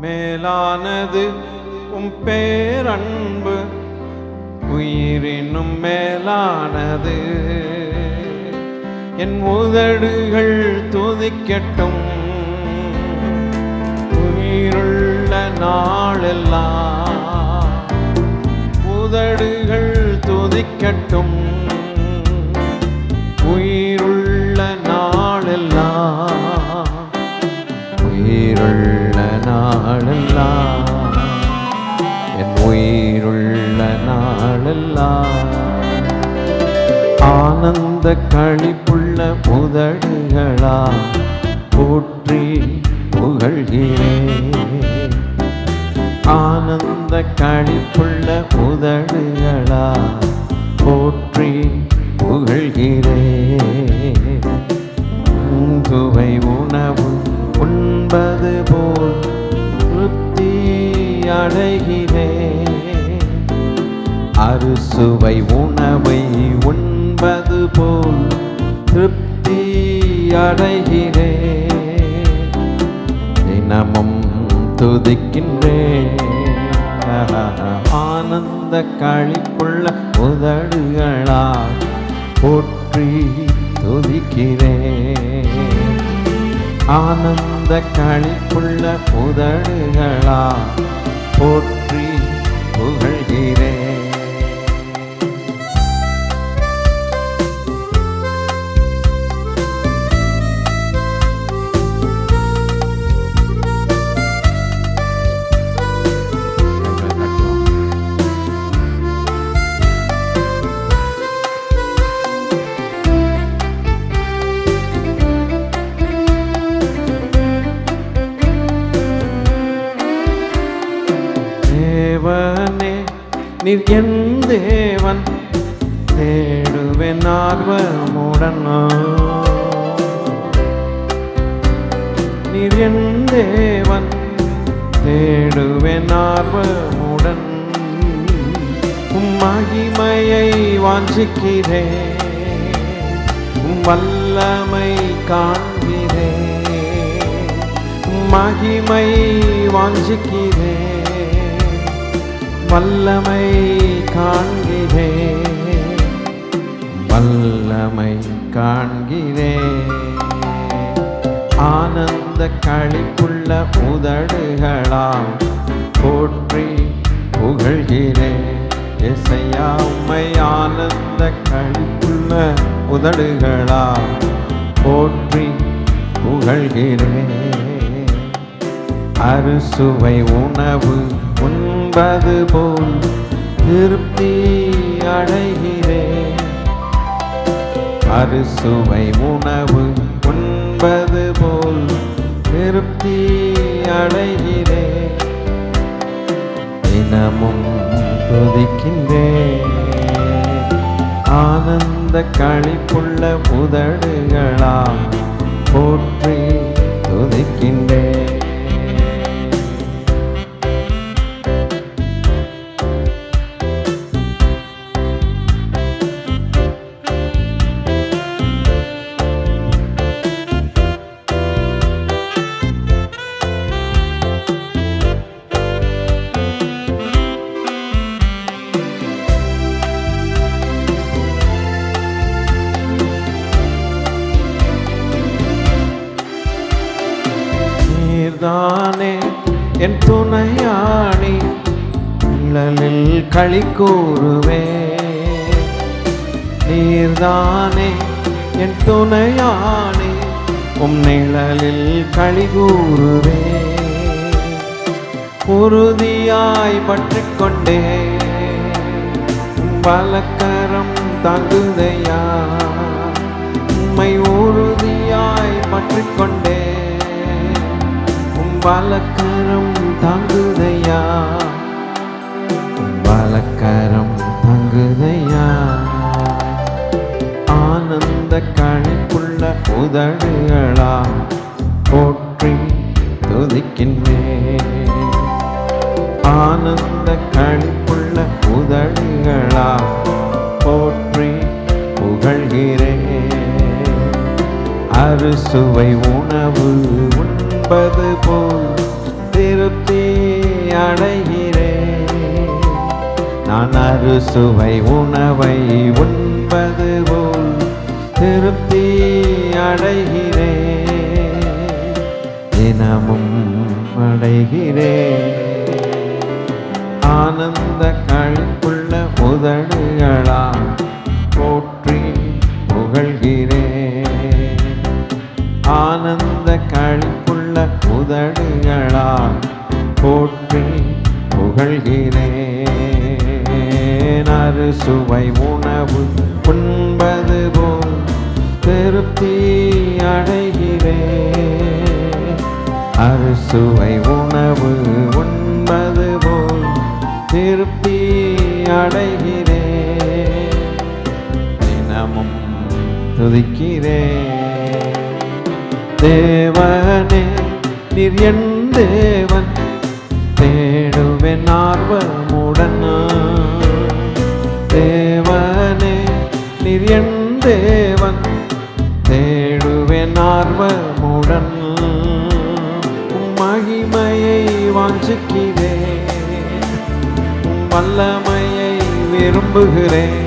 மேலானது உம் பேரன்பு, உயிரினும் மேலானது. என் உதடுகள் துதிக்கட்டும் உயிருள்ள நாளெல்லாம். உதடுகள் துதிக்கட்டும் உயிருள்ள நாளெல்லாம். உயிருள்ள நாளெல்லாம், என் உயிருள்ள நாளெல்லாம். ஆனந்த களிப்புள்ள உதடுகளா போற்றி புகழ்கிறேன். ஆனந்த களிப்புள்ள உதடுகளா போற்றி புகழ்கிறேன். சுவை உணவு உண்பது போல் திருப்தி அடைகிறேன். அறுசுவை உணவை உண்பது போல் திருப்தி அடைகிறேன். தினமும் துதிக்கின்றேன். ஆனந்த களிப்புள்ள உதடுகளா போற்றி துதிக்கிறேன். ஆனந்த களிப்புள்ள உதடுகளா போற்றி புகழ்கிறேன். தேவனே நீர் என் தேவன், தேடுவேன் ஆர்வமுடன். நீர் என் தேவன், தேடுவேன் ஆர்வமுடன். உம் மகிமையை வாஞ்சிக்கிறேன், உம் வல்லமை காண்கிறேன். உம் மகிமை வாஞ்சிக்கிறேன், வல்லமை காண்கிறேன். வல்லமை காண்கிறேன். ஆனந்த களிப்புள்ள உதடுகளா போற்றி புகழ்கிறேன். இசையா உம்மை ஆனந்த களிப்புள்ள உதடுகளா போற்றி புகழ்கிறேன். அறுசுவை உணவு உண்பது போல் திருப்தி அடைகிறேன். அறுசுவை உணவு உண்பது போல் திருப்தி அடைகிறேன். தினமும் துதிக்கின்றேன். ஆனந்த களிப்புள்ள உதடுகளா போற்றி துதிக்கின்றேன். நீர்தானே என் துணையாணி, நிழலில் களி கூறுவேன். நீர்தானே என் துணையாணி, உம் நிழலில் களி கூறுவேன். உறுதியாய் பற்றிக்கொண்டே வலக்கரம் தாங்குதையா. உம்மை உறுதியாய் பற்றிக்கொண்டே வலக்கரம் தாங்குதையா. வலக்கரம் தாங்குதையா. ஆனந்த களிப்புள்ள உதடுகளா போற்றி துதிக்கின்றேன். ஆனந்த களிப்புள்ள உதடுகளா போற்றி புகழ்கிறேன். அறுசுவை உணவு உண்பது போல் திருப்தி அடைகிறேன். நான் அறுசுவை உணவை உண்பது போல் திருப்தி அடைகிறேன். தினமும் அடைகிறேன். ஆனந்த களிப்புள்ள உதடுகளா போற்றி புகழ்கிறேன். ஆனந்த களிப்புள்ள உதடுகளா போற்றி புகழ்கிறேன். அறுசுவை உணவு உண்பது போல் திருப்தி அடைகிறேன். அறுசுவை உணவு உண்பது போல் திருப்தி அடைகிறேன். தினமும் துதிக்கிறேன். தேவனே நீர் என் தேவன், தேடுவேன் ஆர்வமுடன். தேவனே நீர் என் தேவன், தேடுவேன் ஆர்வமுடன். மகிமையை வாஞ்சிக்கிறேன். வல்லமையை விரும்புகிறேன்.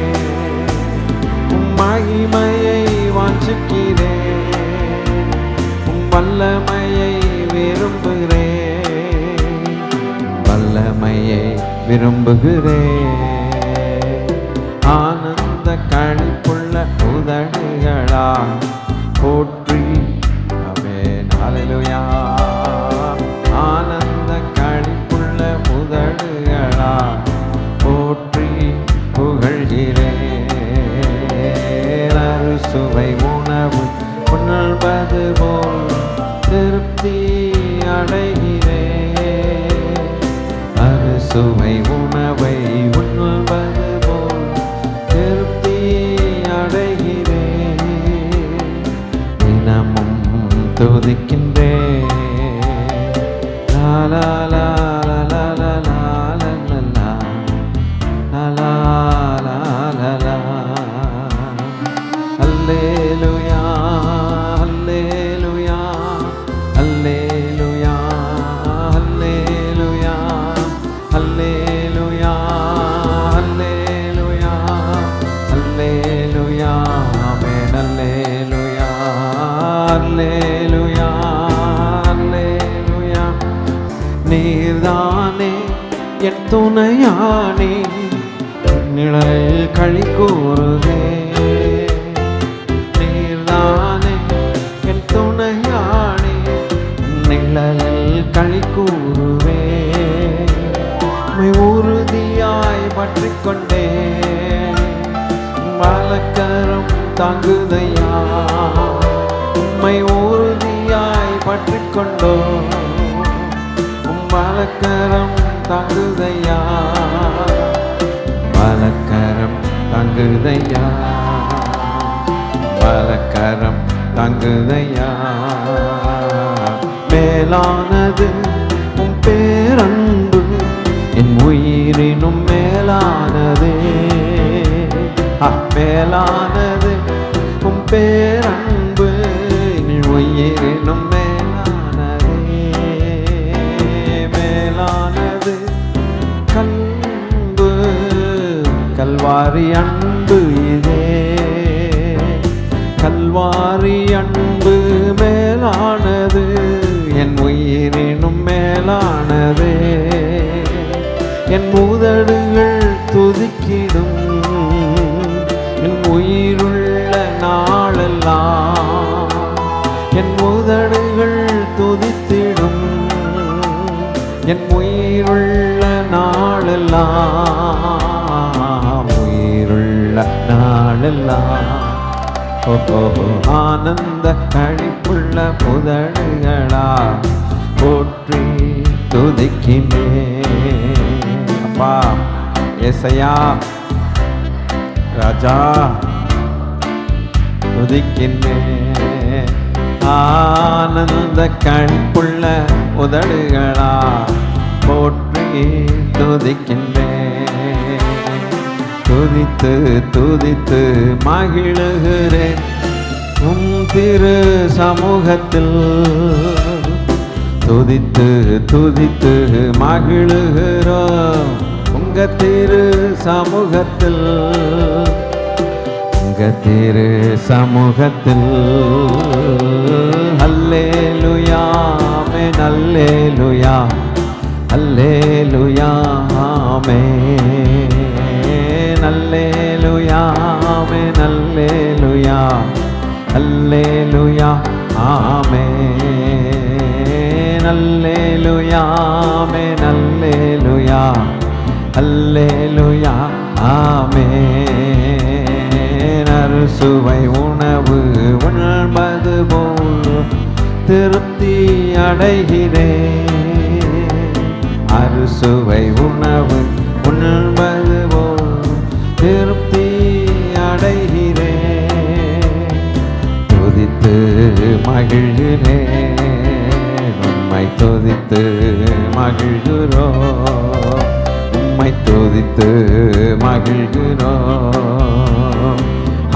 மகிமையை வாஞ்சிக்கிறேன். வல்லமையை விரும்புகிறேன். வல்லமையை விரும்புகிறேன். ஆனந்த களிப்புள்ள உதடுகளா போற்றி. ஆமென். ஹல்லேலூயா. ஆனந்த களிப்புள்ள உதடுகளா போற்றி புகழ்கிறேன். அறுசுவை உணவு உண்பது போல் திருப்தி அடைகிறேன். அறுசுவை உணவை உண்பது போல் திருப்தி அடைகிறேன். தினமும் துதிக்கின்றேன். லா லா லா லா லா லா லா லா லா லா லா லா லா. அல்லேலூயா அல்லேலூயா அல்லேலூயா அல்லேலூயா அல்லேலூயா அல்லேலூயா அல்லேலூயா. ஆமென். அல்லேலூயா அல்லேலூயா அல்லேலூயா. நீர்தானே என் துணையானே, நிழல் களி கூறுதே. நீர்தானே என் துணையானே, நிழலில் களி கூறுவே. உம்மை உறுதியாய் பற்றிக் கொண்டே, வலக்கரம் தாங்குதையா. உம்மை உறுதியாய் பற்றிக் கொண்டோ, வலக்கரம் தாங்குதையா. வலக்கரம் தாங்குதையா. வலக்கரம் தாங்குதையா. மேலானது உம் பேரன்பு, என் உயிரினும் மேலானதே. மேலானது உம் பேரன்பு, என் உயிரினும் மேலானதே. மேலானது கண்பு, கல்வாரி அன்பு இதே. கல்வாரி அன்பு மேலானது, என் உயிரினும் மேலானதே. என் உதடுகள் துதிக்கிடும், என் உயிருள்ள நாளெல்லாம். என் உதடுகள் துதித்திடும், என் உயிருள்ள நாளெல்லாம். உயிருள்ள நாளெல்லாம். ஆனந்த களிப்புள்ள உதடுகளா போற்றி துதிக்கின்றேன். அப்பா ஏசையா ராஜா துதிக்கின்றேன். ஆனந்த களிப்புள்ள உதடுகளா போற்றி துதிக்கின்றேன். துதித்து துதித்து மகிழுகிறேன் உம் திரு சமூகத்தில். துதித்து துதித்து மகிழுகிறோம் உங்க திரு சமூகத்தில், உங்க திரு சமூகத்தில். அல்லேலூயா ஆமென் அல்லேலூயா அல்லேலூயா ஆமென் அல்லேலூயா ஆமென் அல்லேலூயா அல்லேலூயா ஆமென் அல்லேலூயா ஆமென் அல்லேலூயா அல்லேலூயா ஆமென். அறுசுவை உணவு உண்பது போல் திருப்தி அடைகிறேன், அறுசுவை உணவு உண்பது போல் திருப்தி அடைகிறேன். துதித்து மகிழ்கிறேன் உம்மை துதித்து மகிழ்கிறோம், உம்மை துதித்து மகிழ்கிறோம்.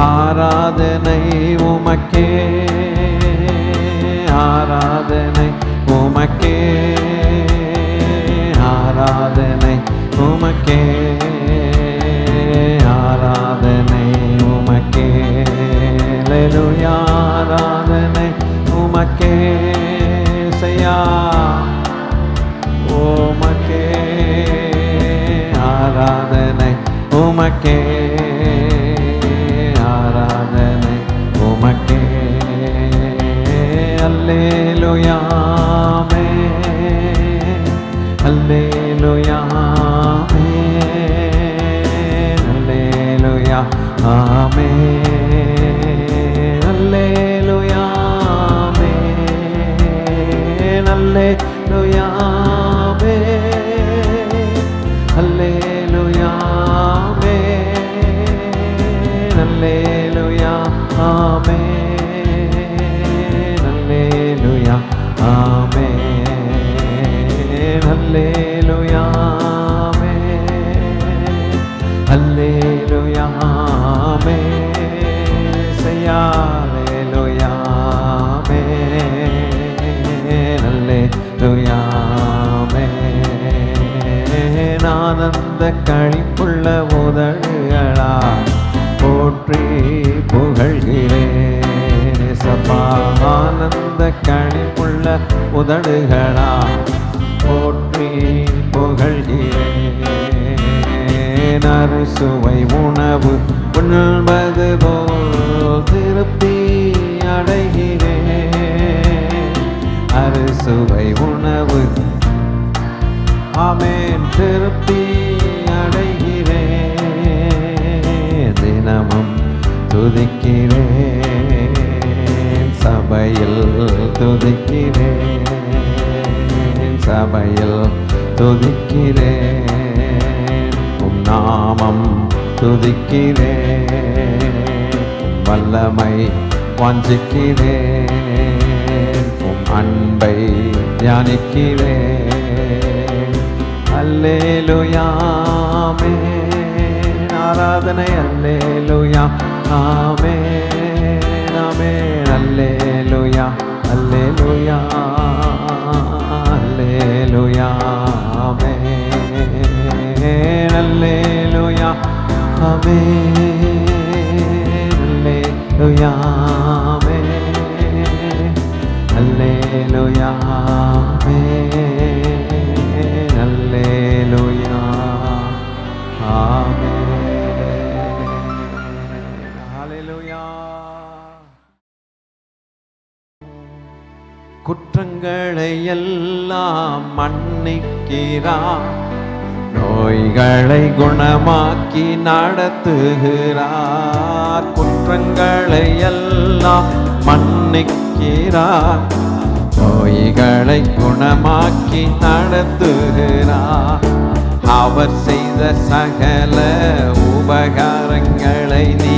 ஆராதனை உமக்கே, ஆராதனை உமக்கே, ஆராதனை உமக்கே, ஆராதனை உமக்கே. அல்லேலூயா ஆராதனை உமக்கே செய்யா உமக்கே, ஆராதனை உமக்கே, ஆராதனை உமக்கே. அல்லேலூயா ஆமென் அல்லேலூயா ஆமென் அல்லேலூயா ஆமென் அல்லேலூயா ஆமென் அல்லேலூயா ஆமென் அல்லேலூயா ஆமென் அல்லேலூயா ஆமென் அல்லேலூயா ஆமென் அல்லேலூயா ஆமென் அல்லேலூயா ஆமென் செய்யா அல்லேலூயா ஆமென் அல்லேலூயா ஆமென். ஆனந்த களிப்புள்ள உதடுகளா போற்றி புகழ்கிறேன் சபா, ஆனந்த களிப்புள்ள உதடுகளா போற்றி புகழ்கிறேன். அறுசுவை உணவு உண்பது போல் திருப்தி அடைகிறேன், அறுசுவை உணவு ஆமென் திருப்தி அடைகிறேன். தினமும் துதிக்கிறேன் சபையில் துதிக்கிறேன், சபையில் துதிக்கிறேன். உம் நாமம் துதிக்கிறேன், வல்லமை வாஞ்சிக்கிறேன், உம் அன்பை தியானிக்கிறேன். அல்லேலூயா ஆமென் ஆராதனை அல்லேலூயா ஆமென் ஆமென் அல்லேலூயா அல்லேலூயா அல்லேலூயா ஆமென் அல்லேலூயா ஆமென் அல்லேலூயா ஆமென் அல்லேலூயா ஆமென் அல்லேலூயா ஆமென் ஹல்லேலூயா. குற்றங்களை எல்லாம் மன்னிக்கிறார், நோய்களை குணமாக்கி நடத்துகிறார். குற்றங்களை எல்லாம் மன்னிக்கிறார், நோய்களை குணமாக்கி நடத்துகிறார். அவர் செய்த சகல உபகாரங்களை நீ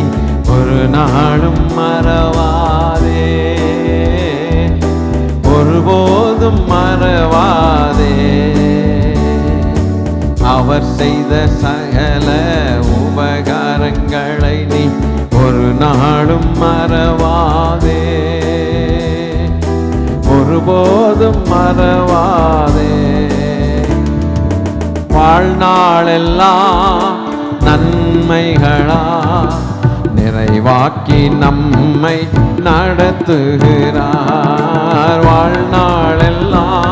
ஒரு நாளும் மறவாதே, ஒருபோதும் மறவாதே. அவர் செய்த சகல உபகாரங்களை நீ ஒரு நாளும் மறவாதே, ஒரு ஒருபோதும் மறவாதே. வாழ்நாளெல்லாம் நன்மைகளா நிறைவாக்கி நம்மை நடத்துகிறார். வாழ்நாளெல்லாம்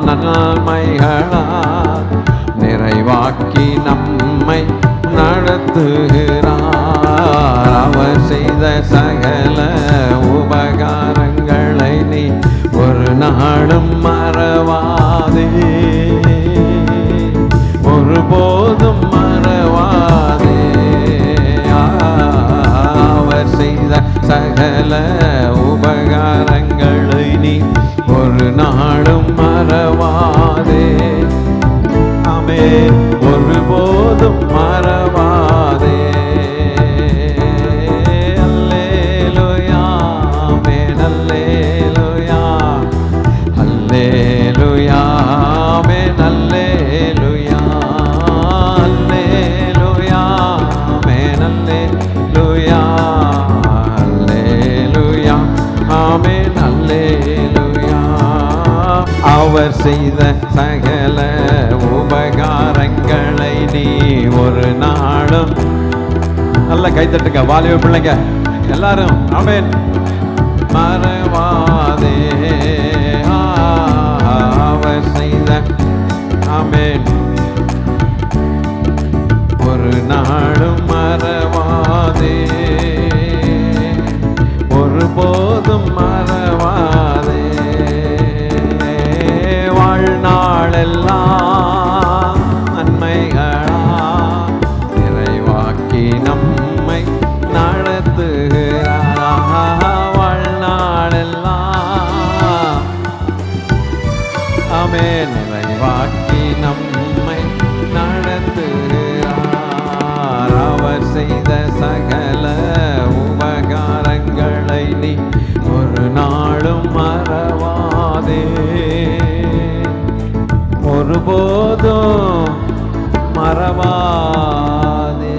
நன்மைகளா நிறைவாக்கி நம்மை நடத்துகிறார். அவர் செய்த சகல உபகாரங்களை நீ ஒரு நாளும் மறவாதே, ஒருபோதும் மறவாதே. அவர் செய்த சகல உபகாரங்களை நீ ஒரு நாளும் மறவாதே. ஆமென். ஒருபோதும் மறவாதே. அல்லேலூயா, ஆமென். அல்லேலூயா, அல்லேலூயா, ஆமென். அல்லேலூயா, அல்லேலூயா, ஆமென். அல்லேலூயா, அல்லேலூயா, ஆமென். அல்லேலூயா. அவர் செய்த சகல உபகாரங்களை நீ ஒரு நாளும், நல்ல கைத்தட்டுங்க வாலிப பிள்ளைங்க எல்லாரும், ஆமென், மறவாதே. அவர் செய்த, ஆமென், ஒரு நாளும் மறவாதே, ஒருபோதும் மறவாதே. வாழ்நாளெல்லாம் நன்மைகளா நிறைவாக்கி நம்மை நடத்துகிறார். வாழ்நாளெல்லாம், ஆமென், நிறைவாக்கி நம்மை நடத்துகிறார். அவர் செய்த சகல உபகாரங்களை நீ ஒரு நாளும் மறவாதே, ஒருபோதும் மறவாதே.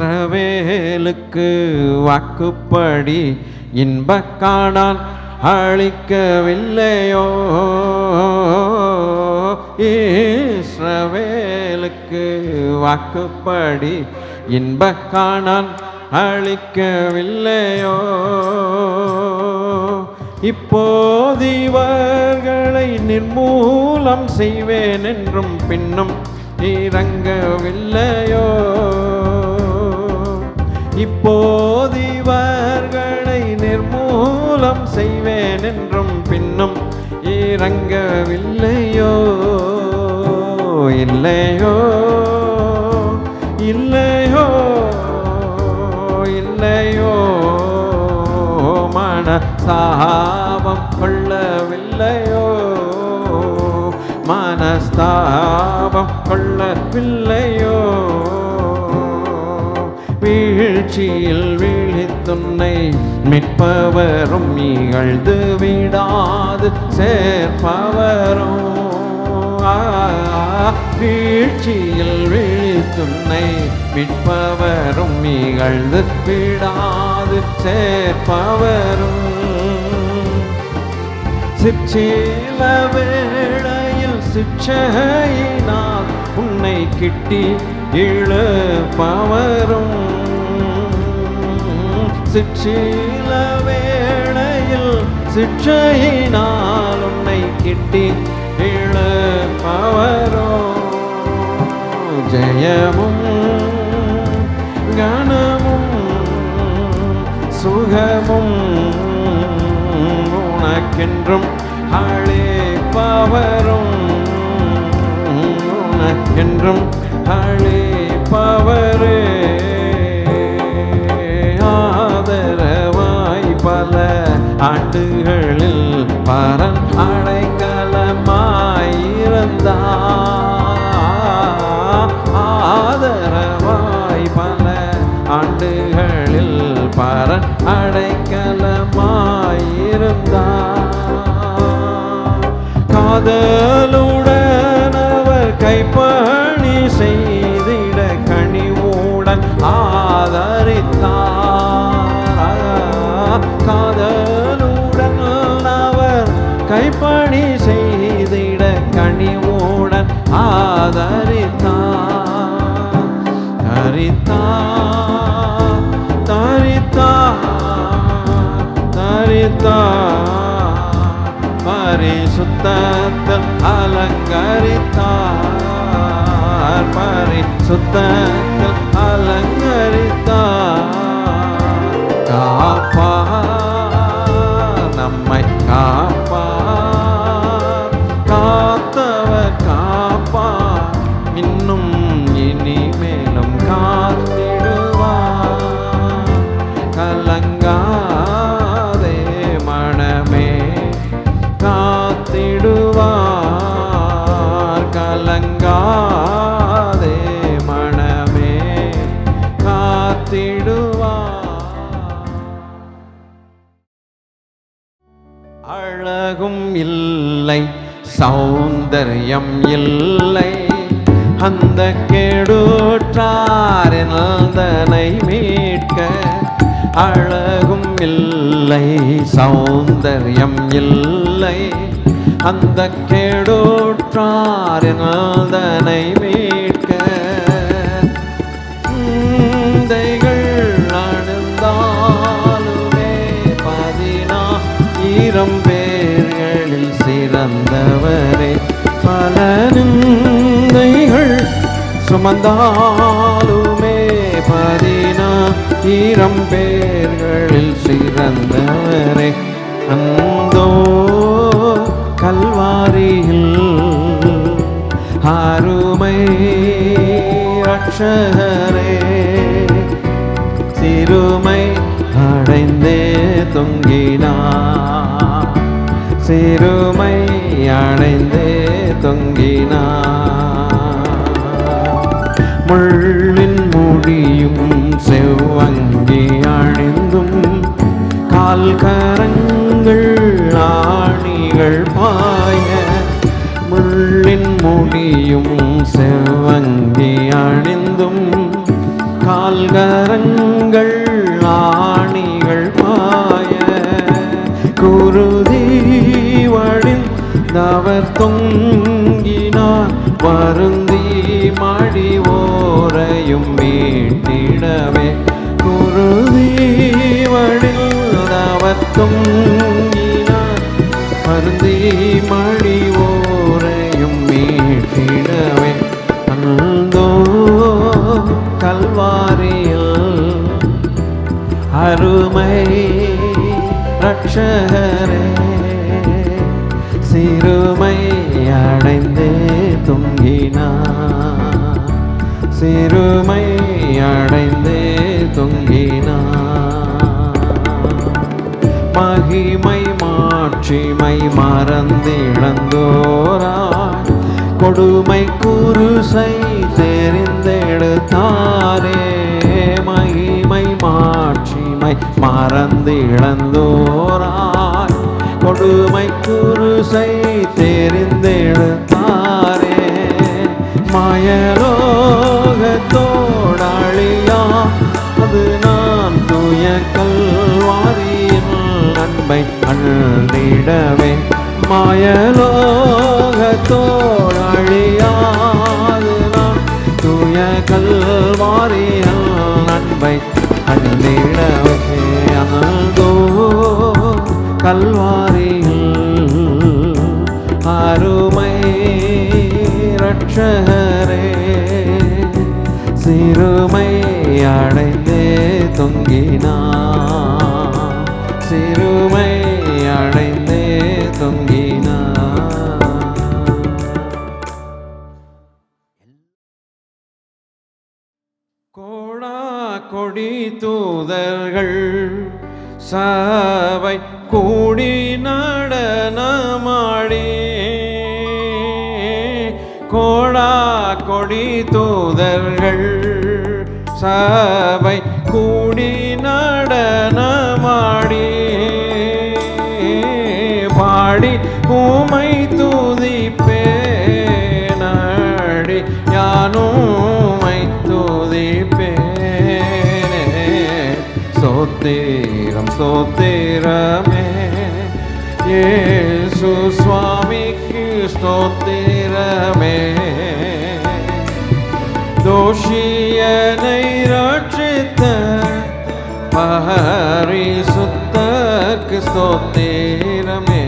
இஸ்ரவேலுக்கு வாக்குப்படி இன்பக் கானான் அளிக்கவில்லையோ? இஸ்ரவேலுக்கு வாக்குப்படி இன்பக் கானான் அளிக்கவில்லையோ? இப்போது இவர்களை நிர்மூலம் செய்வேன் என்றும் பின்னும் இறங்கவில்லையோ? இப்போது இவர்களை நிர்மூலம் செய்வேன் என்றும் பின்னும் இறங்கவில்லையோ? இல்லையோ, இல்லையோ, இல்லையோ, மனஸ்தாபம் கொள்ளவில்லையோ? மனஸ்தாபம் கொள்ளவில்லையோ? வீழ்ச்சியில் வீழ்த்துன்னை மீட்பவரும் இகழ்ந்து விடாது சேர்ப்பவரும். வீழ்ச்சியில் வீழ்த்துன்னை மீட்பவரும் இகழ்ந்து விடாது சேர்ப்பவரும். சிற்சில வேளையில் சிற்சையினால் உன்னை கிட்டி இழுப்பவரும். சிற்சில வேளையில் சிற்சையினால் உன்னை கிட்டி இழுப்பவரும். ஜெயமும் கனமும் சுகமும் உனக்கென்றும் அழைப்பவரும். உனக்கென்றும் அழைப்பவரே. ஆதரவாய் பல ஆண்டுகளில் பரன் அடைக்கலமாயிருந்தார். ஆதரவாய் பல ஆண்டுகளில் பரன் அடைக்கலமாயிருந்தார். காதலுடன் அவர் கைப்பணி செய்திட கனிவுடன் ஆதரித்தார். பரிசுத்தத்தில் அலங்கரித்தார், பரிசுத்தத்தில் அலங்கரித்தார். காப்பார், நம்மை காப்பார், காத்தவர் காப்பார், இன்னும் இனிமேலும் காத்திடுவார். கலங்காதே மனமே காத்திடுவார், கலங்காதே மனமே காத்திடுவார். அழகும் இல்லை, சௌந்தர்யம் இல்லை, அந்த கெடுற்றார் என்னை மீட்க. அழகும் இல்லை, சௌந்தர்யம் இல்லை, அந்த கெடுற்றார் என்னை மீட்க. தைகள் அணுந்தாலுமே 10,000 பேர்களில் சிறந்தவரே. பல நிந்தைகள் சுமந்தாலுமே 10,000 பேர்களில் சிறந்தவரே. அந்தோ கல்வாரியில் அருமை ரட்சகரே, சிறுமை அடைந்தே தொங்கினார், சிறுமை அடைந்தே தொங்கினார். முள்ளின் முடியும் செவ்வங்கி அணிந்தும் கால்கரங்கள் ஆணிகள் பாய. முள்ளின் முடியும் செவ்வங்கி அணிந்தும் கால்கரங்கள் ஆணிகள் பாய. குருதி வழிந்தவர் தொங்கினார், வருந்தி மடி ஓரையும் மீட்டிடவே. குருதி வழிந்தவர் தொங்கினார், வருந்தி மடி ஓரையும் மீட்டிடவே. அந்தோ கல்வாரியில் அருமை ரட்சகரே, சிறுமை அடைந்தே தொங்கினார், சிறுமை அடைந்தே தொங்கினார். மகிமை மாட்சிமை மறந்திழந்தோராய், கொடுமை குருசை தெரிந்தெடுத்தாரே. மகிமை மாட்சிமை மறந்திழந்தோராய், கொடுமை குருசை தெரிந்தெடுத்தாரே. மயலோகத்தோடழியா அது நான் தூய கல்வாரியின் அன்பை அள்ளிடவே. மாயலோகத்தோடழியாது நான் தூய கல்வாரியின் அன்பை அள்ளிடவே. அனல்தோ கல்வாரியில் அருமை ரட்சகரே, சிறுமை அடைந்தே தொங்கினார், சிறுமை அடைந்தே தொங்கினார். கோடா கொடி தூதர்கள் சபை கூடி நடனமாடி, கோடா கொடி தூதர்கள் சபை கூடி நடனமாடி, பாடி உமை துதிப்பேனடி யானுமை துதிப்பேனே. ஸ்தோத்திரம் ஸ்தோத்திரமே இயேசு சுவாமிக்கு ஸ்தோத்திரமே. தோஷியனை ரட்சித்த பரிசுத்தர்க்கு ஸ்தோத்தர்க்கு ஸ்தோத்திரமே.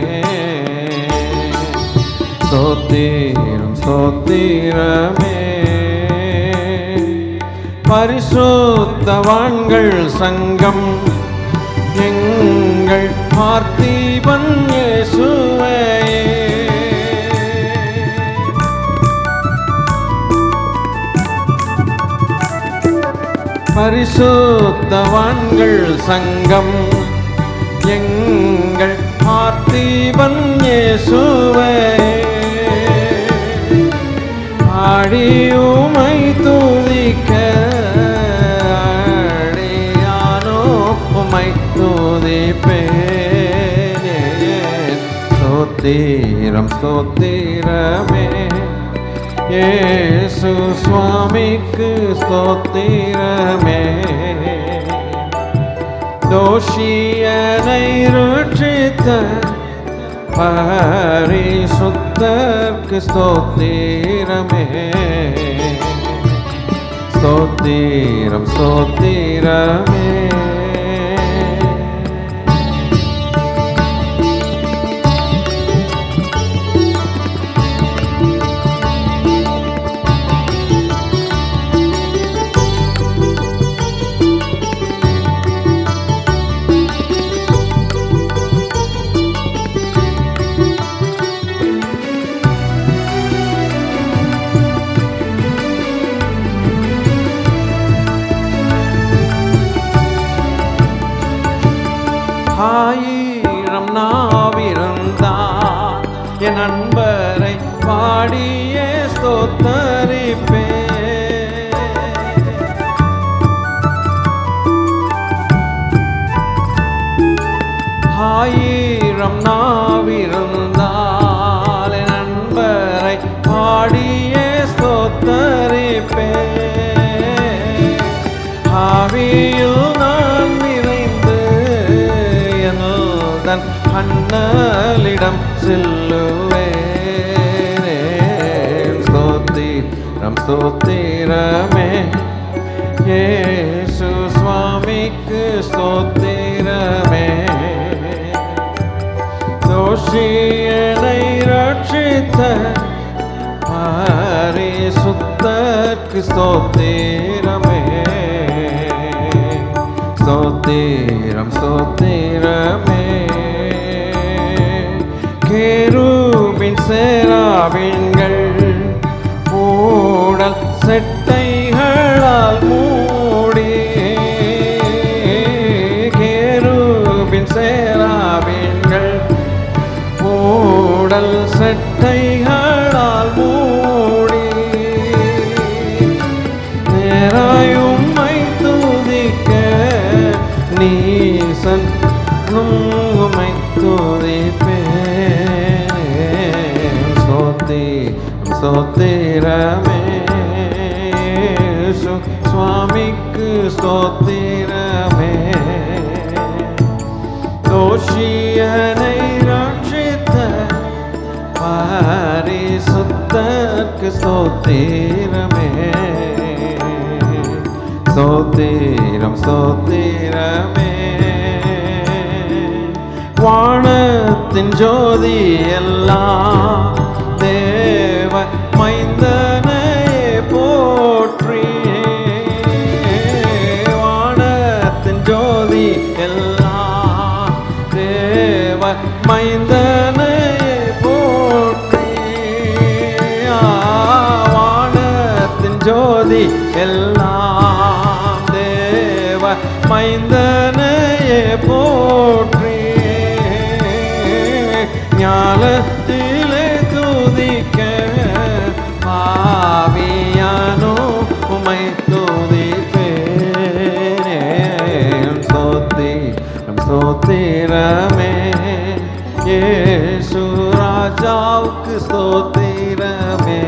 ஸ்தோத்திரம் ஸ்தோத்திரமே. பரிசுத்தவான்கள் சங்கம் எங்கள் பார்த்திபன் இயேசுவே. பரிசுத்தவான்கள் சங்கம் எங்கள் பார்த்திபன் இயேசுவே. ஆடி உமை துதிக்க அடியானோ உமை துதிப்பேனே. ஸ்தோத்திரம் ஸ்தோத்திரமே. இயேசு சுவாமிக்கு ஸ்தோத்திரமே. தோஷியனை ரட்சித்த பரிசுத்தர்க்கு ஸ்தோத்திரமே. ஸ்தோத்திரம் ஸ்தோத்திரமே. ஆயிரம் நாவிருந்தால் என் அன்பரை பாடியே ஸ்தோத்தரிப்பே. ஆயிரம் நாவிருந்தால் என் அன்பரை பாடியே ஸ்தோத்தரிப்பே. ஆவியில் நான் அண்ணலிடம் செல்லுவேனே. ஸ்தோத்திரம் ஸ்தோத்திரமே. இயேசு சுவாமிக்கு ஸ்தோத்திரமே. தோஷியனை ரட்சித்த பரிசுத்தர்க்கு ஸ்தோத்திரமே. ஸ்தோத்திரம் ஸ்தோத்திரமே. கேருபின் சேராவின்கள் ஊடல் செட்டைகளால் மூடி. கேருபின் சேராவின்கள் ஊடல் செட்டைகளால் மூடி. நேராயும்மை துதிக்க நீசன் உம்மை துதிப்பேன். ஸ்தோத்திரமே. சுவாமிக்கு ஸ்தோத்திரமே. தோஷியனை ரட்சித்த பரிசுத்தர்க்கு ஸ்தோத்திரமே. ஸ்தோத்திரம் ஸ்தோத்திரமே. வானத்தின் ஜோதி எல்லாம் தேவ மைந்தனை போற்றி. வானத்தின் ஜோதி எல்லாம் தேவ மைந்தனை போற்றி. வானத்தின் ஜோதி எல்லாம் தேவ மைந்தனையே போற்றி. ஞானத்திலே துதிக்க ஆவியானோ உமை துதிப்பேனே. ஸ்தோத்திரம் ஸ்தோத்திரமே. இயேசு ராஜாவுக்கு ஸ்தோத்திரமே.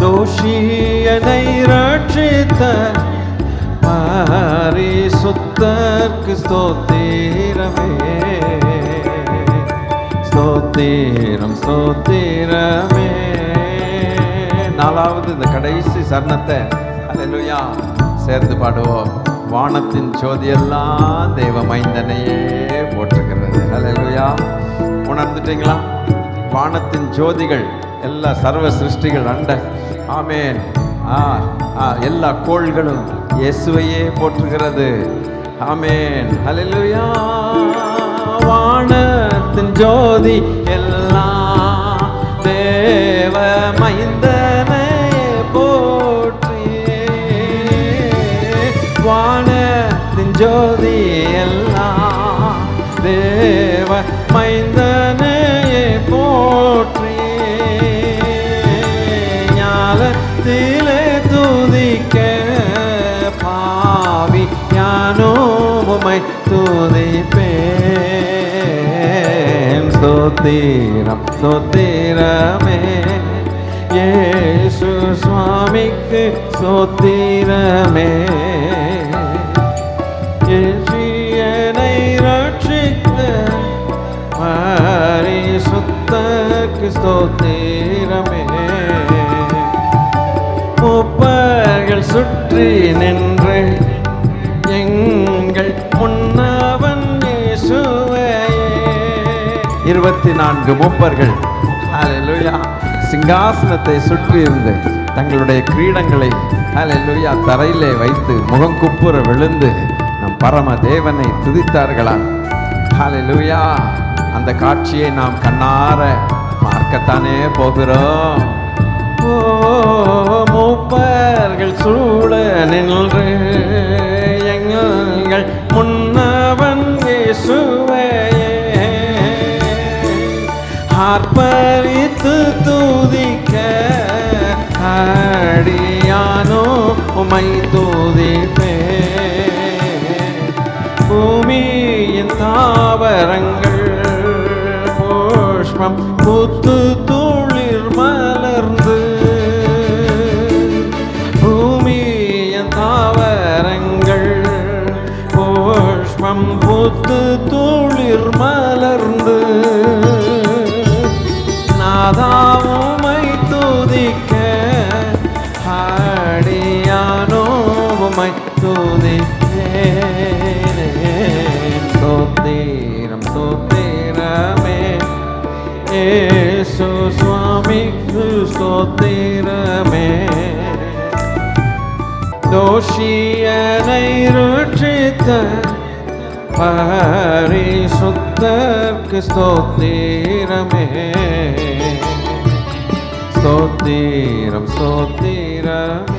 தோஷியனை ரட்சித்த பரிசுத்தர்க்கு ஸ்தோத்திரமே. ஸ்தோத்திரம் ஸ்தோத்திரமே. நாலாவது இந்த கடைசி சரணத்தை அல்லேலூயா சேர்ந்து பாடுவோம். வானத்தின் ஜோதியெல்லாம் தேவ மைந்தனையே போற்றுகிறது. ஹல்லேலூயா. உணர்ந்துட்டீங்களா? வானத்தின் ஜோதிகள் எல்லா சர்வ சிருஷ்டிகள் அண்ட ஆமேன் எல்லா கோள்களும் இயேசுவையே போற்றுகிறது. ஆமேன். ஹல்லேலூயா. வானத்தின் ஜோதி எல்லாம் தேவ மைந்தனை போற்றி. வானத்தின் ஜோதி எல்லாம் தேவ மைந்தனை போற்றி. ஞானத்திலே துதிக்க பாவி ஞானோ உம்மை துதிப்பேன். ஸ்தோத்திரம் ஸ்தோத்திரமே இயேசு சுவாமிக்கு ஸ்தோத்திரமே. என்னை ரட்சித்த பரிசுத்தருக்கு ஸ்தோத்திரமே. மூப்பர்கள் சுற்றி நின்று எங்கள் முன்னவன் இயேசுவையே. 24 மூப்பர்கள் ஹல்லேலூயா சிங்காசனத்தை சுற்றி இருந்து தங்களுடைய கிரீடங்களை ஹல்லேலூயா தரையிலே வைத்து முகங்குப்புற விழுந்து நம் பரம தேவனை துதித்தார்களாம். ஹல்லேலூயா. அந்த காட்சியை நாம் கண்ணார பார்க்கத்தானே போகிறோம். ஓ மூப்பர்கள் சூழ நின்று எங்கள் முன்னவன் இயேசுவையே ஆர்ப்பரித்து துதிக்க அடியானோ உம்மை துதிப்பேன். பூமியின் தாவரங்கள் புஷ்பம் பூத்து துளிர் மலர்ந்து. பூமியின் தாவரங்கள் புஷ்பம் பூத்து துளிர் மலர்ந்து. நாதாவுமை துதிக்க அடியானோ உம்மை துதிப்பேன். ஸ்தோத்திரம் ஸ்தோத்திரமே இயேசு சுவாமிக்கு ஸ்தோத்திரமே. தோஷியனை ரட்சித்த பரிசுத்தருக்கு ஸ்தோத்திரமே. ஸ்தோத்திரம் ஸ்தோத்திரமே.